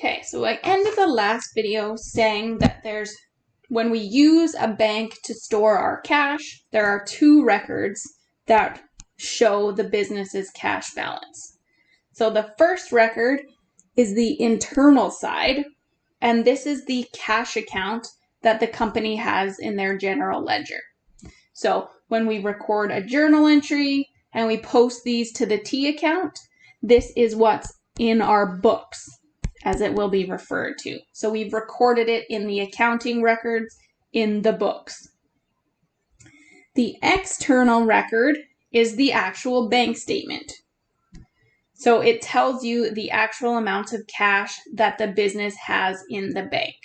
Okay, so I ended the last video saying that when we use a bank to store our cash, there are two records that show the business's cash balance. So the first record is the internal side, and this is the cash account that the company has in their general ledger. So when we record a journal entry and we post these to the T account, this is what's in our books, as it will be referred to. So we've recorded it in the accounting records in the books. The external record is the actual bank statement. So it tells you the actual amount of cash that the business has in the bank.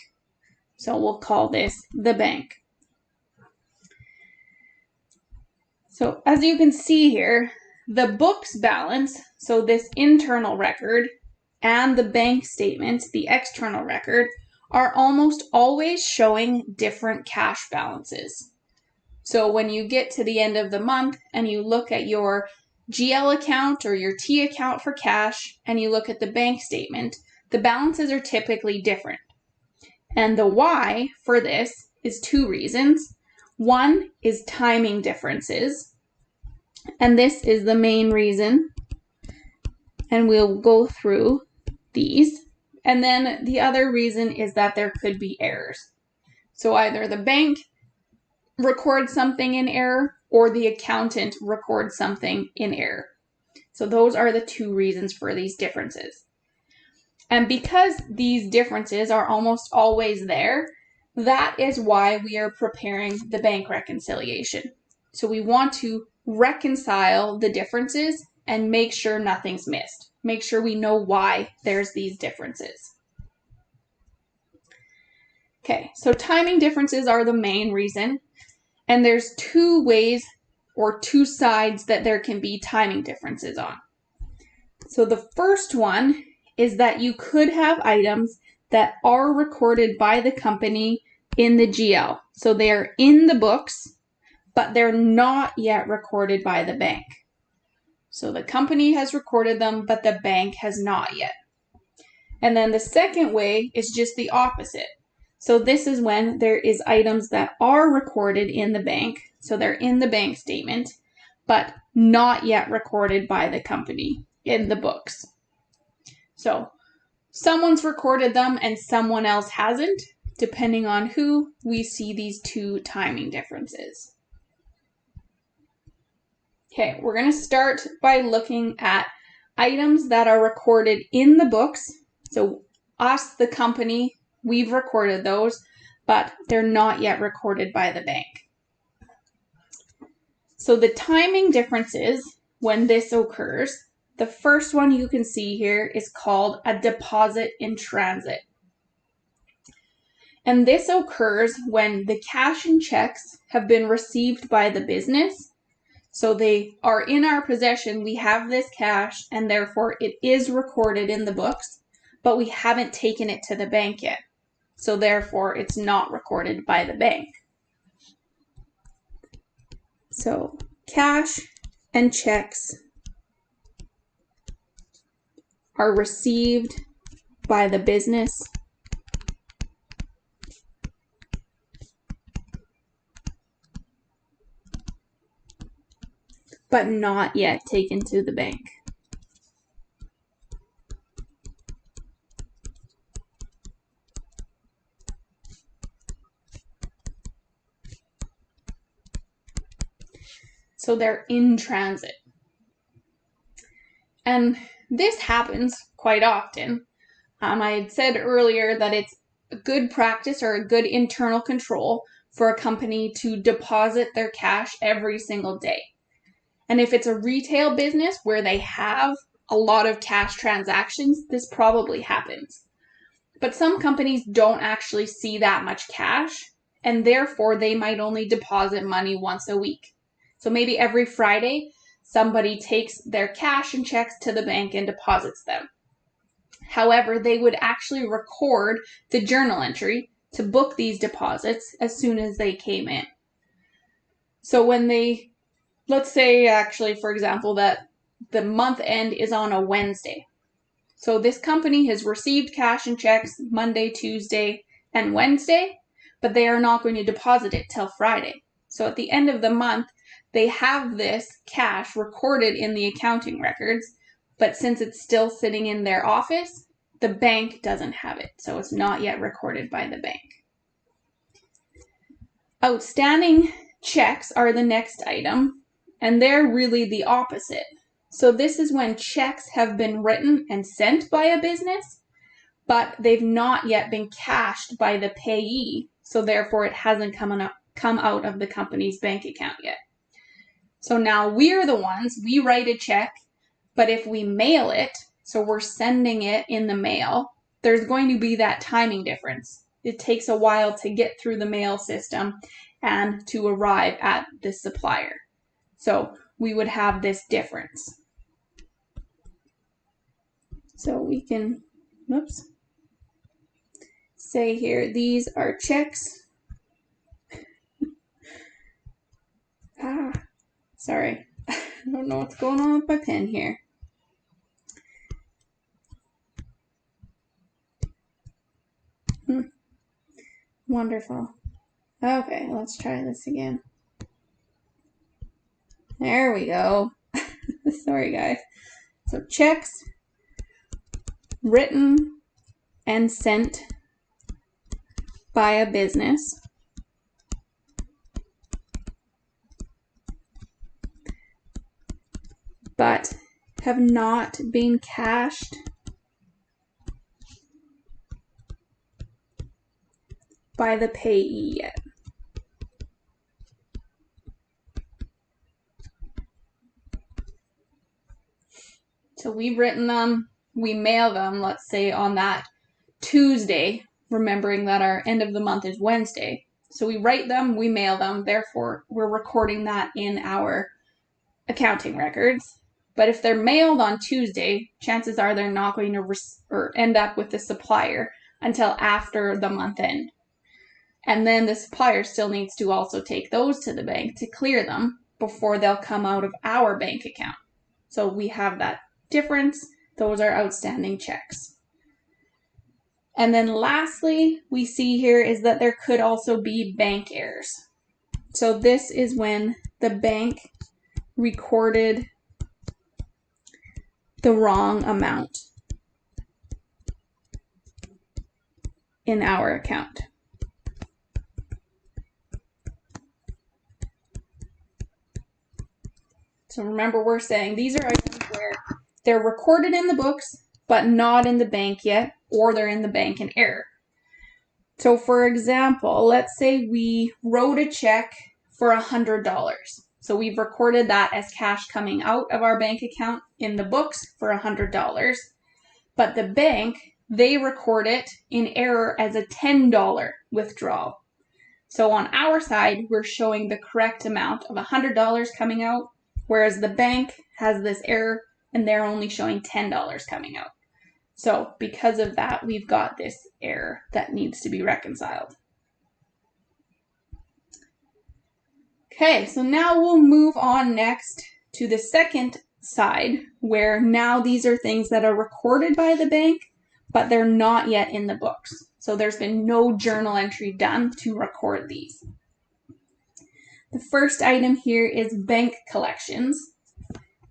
So we'll call this the bank. So as you can see here, the books balance, so this internal record, and the bank statement, the external record, are almost always showing different cash balances. So when you get to the end of the month and you look at your GL account or your T account for cash and you look at the bank statement, the balances are typically different. And the why for this is two reasons. One is timing differences, and this is the main reason, and we'll go through these. And then the other reason is that there could be errors. So either the bank records something in error or the accountant records something in error. So those are the two reasons for these differences. And because these differences are almost always there, that is why we are preparing the bank reconciliation. So we want to reconcile the differences and make sure nothing's missed. Make sure we know why there's these differences. Okay, so timing differences are the main reason. And there's two ways or two sides that there can be timing differences on. So the first one is that you could have items that are recorded by the company in the GL. So they are in the books, but they're not yet recorded by the bank. So the company has recorded them, but the bank has not yet. And then the second way is just the opposite. So this is when there is items that are recorded in the bank, so they're in the bank statement, but not yet recorded by the company in the books. So someone's recorded them and someone else hasn't. Depending on who, we see these two timing differences. Okay, we're going to start by looking at items that are recorded in the books. So us, the company, we've recorded those, but they're not yet recorded by the bank. So the timing differences when this occurs, the first one you can see here is called a deposit in transit. And this occurs when the cash and checks have been received by the business. So they are in our possession, we have this cash, and therefore it is recorded in the books, but we haven't taken it to the bank yet. So therefore it's not recorded by the bank. So cash and checks are received by the business, but not yet taken to the bank. So they're in transit. And this happens quite often. I had said earlier that it's a good practice or a good internal control for a company to deposit their cash every single day. And if it's a retail business where they have a lot of cash transactions, this probably happens. But some companies don't actually see that much cash, and therefore they might only deposit money once a week. So maybe every Friday, somebody takes their cash and checks to the bank and deposits them. However, they would actually record the journal entry to book these deposits as soon as they came in. So when they, let's say actually, for example, that the month end is on a Wednesday. So this company has received cash and checks Monday, Tuesday, and Wednesday, but they are not going to deposit it till Friday. So at the end of the month, they have this cash recorded in the accounting records, but since it's still sitting in their office, the bank doesn't have it. So it's not yet recorded by the bank. Outstanding checks are the next item, and they're really the opposite. So this is when checks have been written and sent by a business, but they've not yet been cashed by the payee, so therefore it hasn't come out of the company's bank account yet. So now we're the ones, we write a check, but if we mail it, so we're sending it in the mail, there's going to be that timing difference. It takes a while to get through the mail system and to arrive at the supplier. So we would have this difference. So we can, say here, these are checks. Sorry, I don't know what's going on with my pen here. Wonderful. Okay, let's try this again. There we go. Sorry, guys. So checks written and sent by a business but have not been cashed by the payee yet. So we've written them, we mail them, let's say on that Tuesday, remembering that our end of the month is Wednesday. So we write them, we mail them, therefore we're recording that in our accounting records. But if they're mailed on Tuesday, chances are they're not going to end up with the supplier until after the month end. And then the supplier still needs to also take those to the bank to clear them before they'll come out of our bank account. So we have that difference. Those are outstanding checks. And then lastly, we see here is that there could also be bank errors. So this is when the bank recorded the wrong amount in our account. So remember, we're saying these are items where they're recorded in the books, but not in the bank yet, or they're in the bank in error. So for example, let's say we wrote a check for $100. So we've recorded that as cash coming out of our bank account in the books for $100. But the bank, they record it in error as a $10 withdrawal. So on our side, we're showing the correct amount of $100 coming out, whereas the bank has this error and they're only showing $10 coming out. So because of that, we've got this error that needs to be reconciled. Okay, so now we'll move on next to the second side, where now these are things that are recorded by the bank, but they're not yet in the books. So there's been no journal entry done to record these. The first item here is bank collections.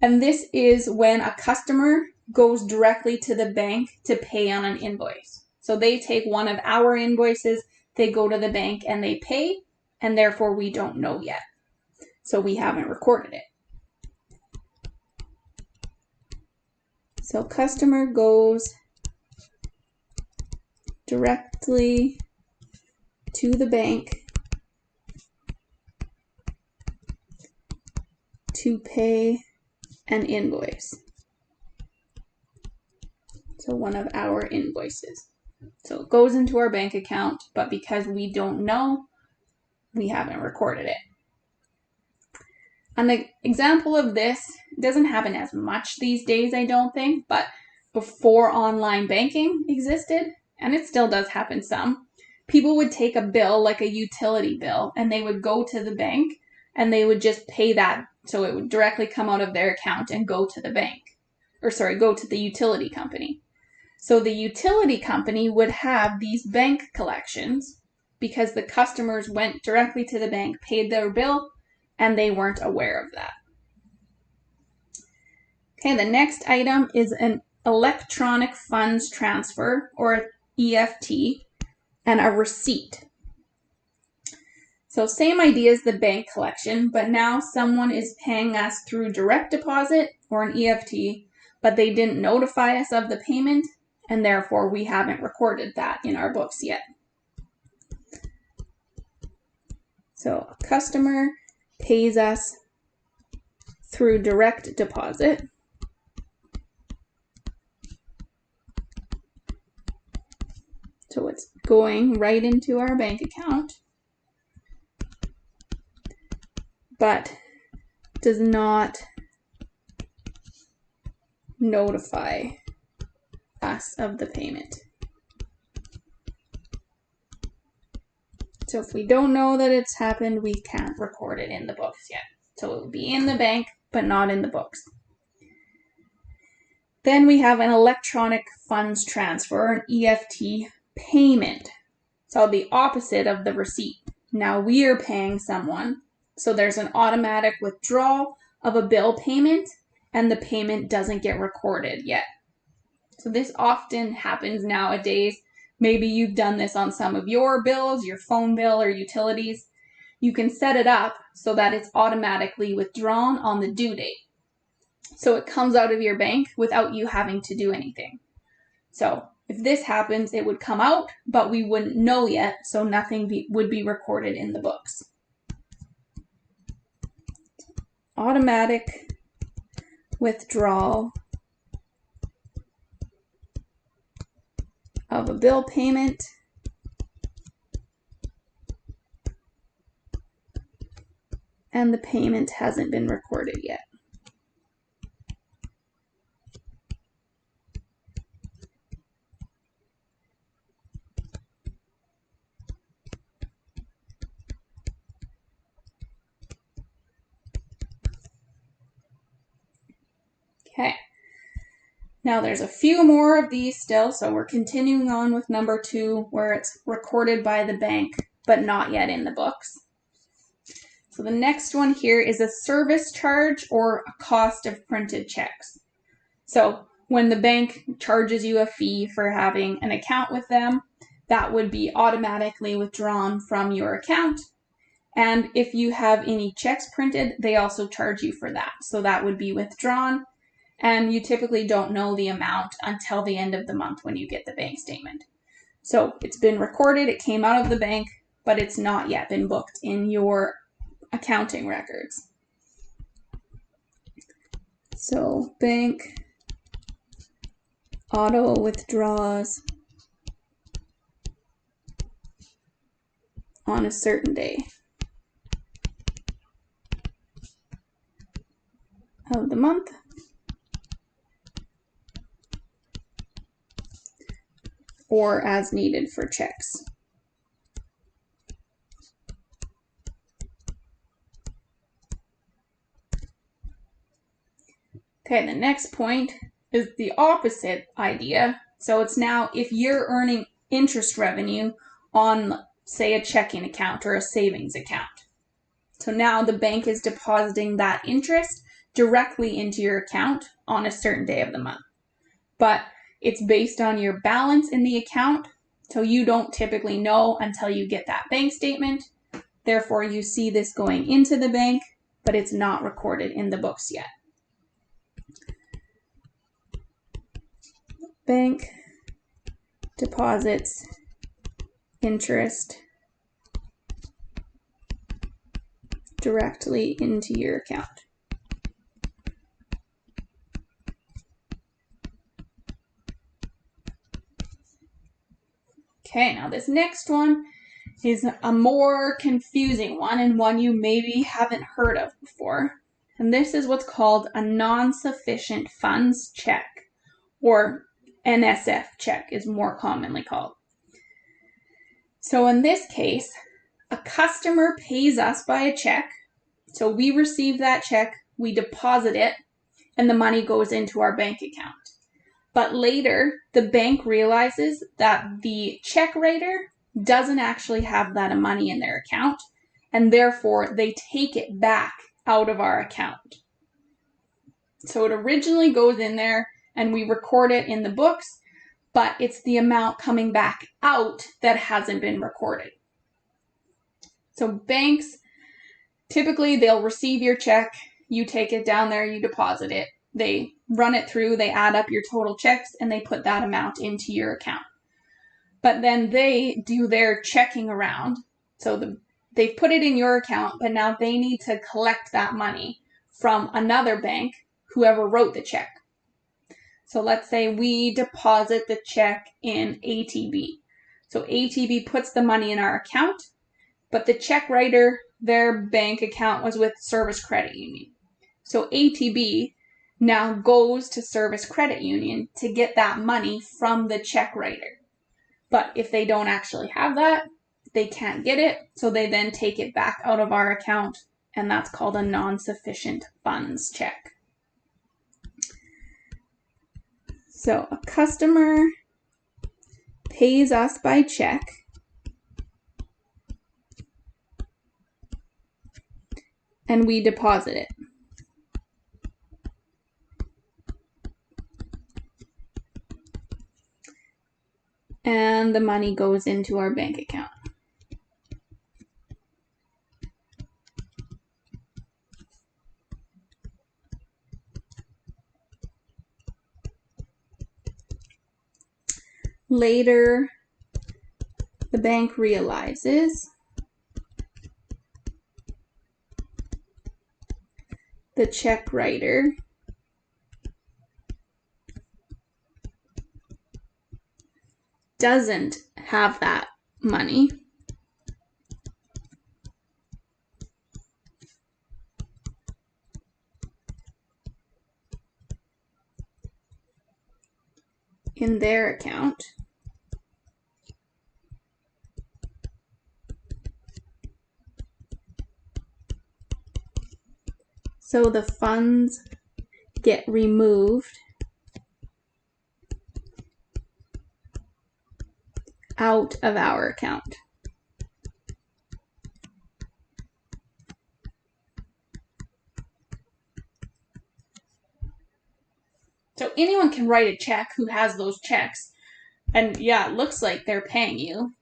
And this is when a customer goes directly to the bank to pay on an invoice. So they take one of our invoices, they go to the bank and they pay, and therefore we don't know yet. So we haven't recorded it. So customer goes directly to the bank to pay an invoice. So one of our invoices. So it goes into our bank account, but because we don't know, we haven't recorded it. An example of this doesn't happen as much these days, I don't think, but before online banking existed, and it still does happen some, people would take a bill, like a utility bill, and they would go to the bank and they would just pay that. So it would directly come out of their account and go to the bank, or sorry, go to the utility company. So the utility company would have these bank collections because the customers went directly to the bank, paid their bill, and they weren't aware of that. Okay, the next item is an electronic funds transfer, or EFT, and a receipt. So same idea as the bank collection, but now someone is paying us through direct deposit or an EFT, but they didn't notify us of the payment, and therefore we haven't recorded that in our books yet. So a customer pays us through direct deposit. So it's going right into our bank account, but does not notify us of the payment. So if we don't know that it's happened, we can't record it in the books yet. So it will be in the bank, but not in the books. Then we have an electronic funds transfer, an EFT payment. So the opposite of the receipt. Now we are paying someone, so there's an automatic withdrawal of a bill payment, and the payment doesn't get recorded yet. So this often happens nowadays. Maybe you've done this on some of your bills, your phone bill or utilities. You can set it up so that it's automatically withdrawn on the due date. So it comes out of your bank without you having to do anything. So if this happens, it would come out, but we wouldn't know yet, so nothing would be recorded in the books. Automatic withdrawal of a bill payment and the payment hasn't been recorded yet. Okay, now there's a few more of these still, so we're continuing on with number 2, where it's recorded by the bank, but not yet in the books. So the next one here is a service charge or a cost of printed checks. So when the bank charges you a fee for having an account with them, that would be automatically withdrawn from your account. And if you have any checks printed, they also charge you for that. So that would be withdrawn. And you typically don't know the amount until the end of the month when you get the bank statement. So it's been recorded, it came out of the bank, but it's not yet been booked in your accounting records. So bank auto withdraws on a certain day of the month. Or as needed for checks. Okay, the next point is the opposite idea. So it's now if you're earning interest revenue on, say, a checking account or a savings account. So now the bank is depositing that interest directly into your account on a certain day of the month. But it's based on your balance in the account, so you don't typically know until you get that bank statement. Therefore, you see this going into the bank, but it's not recorded in the books yet. Bank deposits interest directly into your account. Okay, now this next one is a more confusing one and one you maybe haven't heard of before. And this is what's called a non-sufficient funds check, or NSF check is more commonly called. So in this case, a customer pays us by a check. So we receive that check, we deposit it, and the money goes into our bank account. But later, the bank realizes that the check writer doesn't actually have that money in their account, and therefore they take it back out of our account. So it originally goes in there and we record it in the books, but it's the amount coming back out that hasn't been recorded. So banks, typically they'll receive your check, you take it down there, you deposit it, they run it through, they add up your total checks, and they put that amount into your account. But then they do their checking around. So they've put it in your account, but now they need to collect that money from another bank, whoever wrote the check. So let's say we deposit the check in ATB. So ATB puts the money in our account, but the check writer, their bank account was with Service Credit Union. So ATB now goes to Service Credit Union to get that money from the check writer. But if they don't actually have that, they can't get it, so they then take it back out of our account, and that's called a non-sufficient funds check. So a customer pays us by check, and we deposit it. And the money goes into our bank account. Later, the bank realizes the check writer doesn't have that money. In their account. So the funds get removed out of our account. So anyone can write a check who has those checks. And yeah, it looks like they're paying you.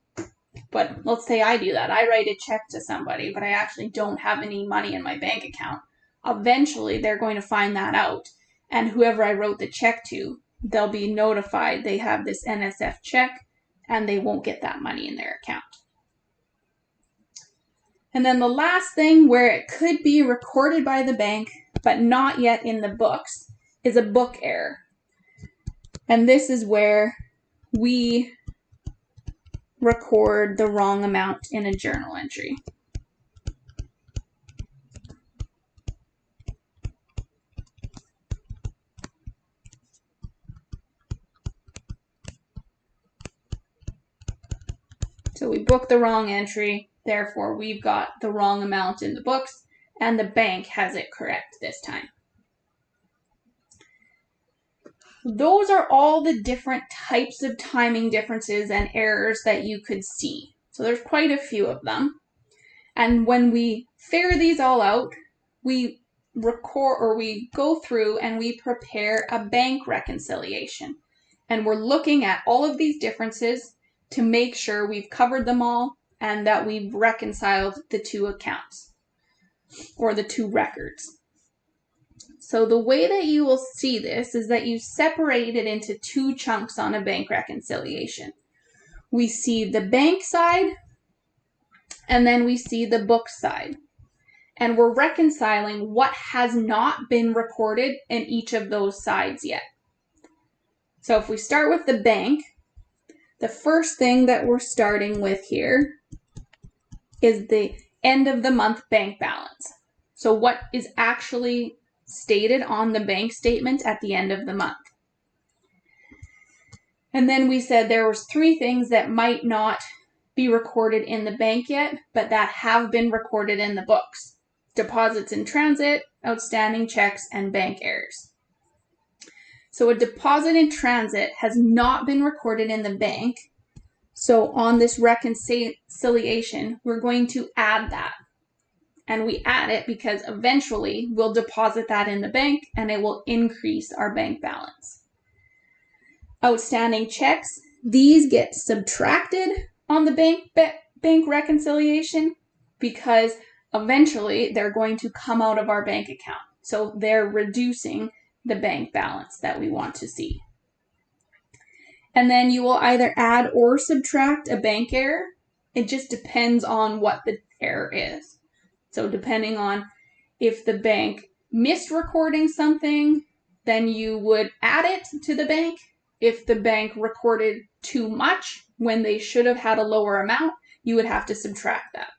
But let's say I do that. I write a check to somebody, but I actually don't have any money in my bank account. Eventually, they're going to find that out. And whoever I wrote the check to, they'll be notified they have this NSF check, and they won't get that money in their account. And then the last thing where it could be recorded by the bank, but not yet in the books, is a book error. And this is where we record the wrong amount in a journal entry. So we booked the wrong entry, therefore we've got the wrong amount in the books, and the bank has it correct this time. Those are all the different types of timing differences and errors that you could see. So there's quite a few of them. And when we figure these all out, we record, or we go through and we prepare a bank reconciliation. And we're looking at all of these differences to make sure we've covered them all and that we've reconciled the two accounts or the two records. So the way that you will see this is that you separate it into two chunks on a bank reconciliation. We see the bank side, and then we see the book side. And we're reconciling what has not been recorded in each of those sides yet. So if we start with the bank, the first thing that we're starting with here is the end of the month bank balance. So what is actually stated on the bank statement at the end of the month. And then we said there was three things that might not be recorded in the bank yet, but that have been recorded in the books. Deposits in transit, outstanding checks, and bank errors. So a deposit in transit has not been recorded in the bank. So on this reconciliation, we're going to add that. And we add it because eventually we'll deposit that in the bank and it will increase our bank balance. Outstanding checks, these get subtracted on the bank reconciliation because eventually they're going to come out of our bank account. So they're reducing the bank balance that we want to see. And then you will either add or subtract a bank error. It just depends on what the error is. So depending on if the bank missed recording something, then you would add it to the bank. If the bank recorded too much when they should have had a lower amount, you would have to subtract that.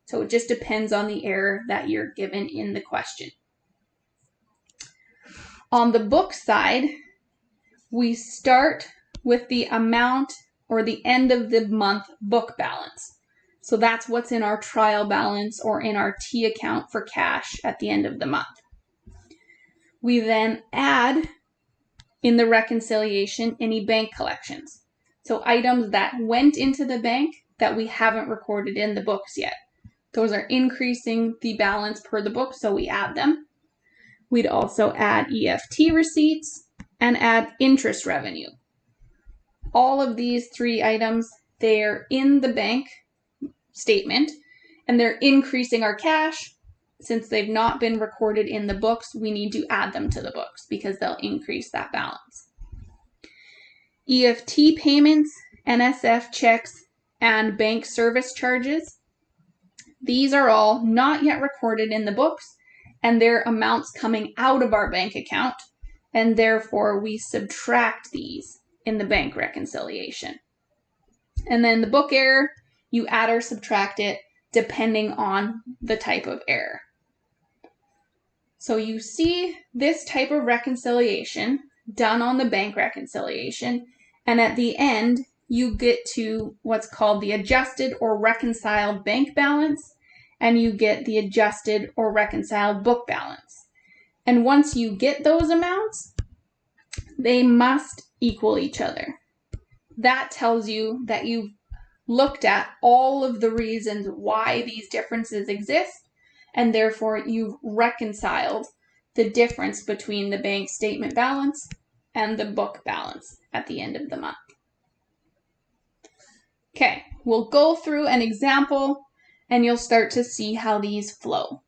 So it just depends on the error that you're given in the question. On the book side, we start with the amount or the end of the month book balance. So that's what's in our trial balance or in our T account for cash at the end of the month. We then add in the reconciliation any bank collections. So items that went into the bank that we haven't recorded in the books yet. Those are increasing the balance per the book, so we add them. We'd also add EFT receipts and add interest revenue. All of these three items, they're in the bank statement and they're increasing our cash. Since they've not been recorded in the books, we need to add them to the books because they'll increase that balance. EFT payments, NSF checks, and bank service charges. These are all not yet recorded in the books, and they're amounts coming out of our bank account, and therefore we subtract these in the bank reconciliation. And then the book error, you add or subtract it depending on the type of error. So you see this type of reconciliation done on the bank reconciliation, and at the end, you get to what's called the adjusted or reconciled bank balance, and you get the adjusted or reconciled book balance. And once you get those amounts, they must equal each other. That tells you that you've looked at all of the reasons why these differences exist, and therefore you've reconciled the difference between the bank statement balance and the book balance at the end of the month. Okay, we'll go through an example and you'll start to see how these flow.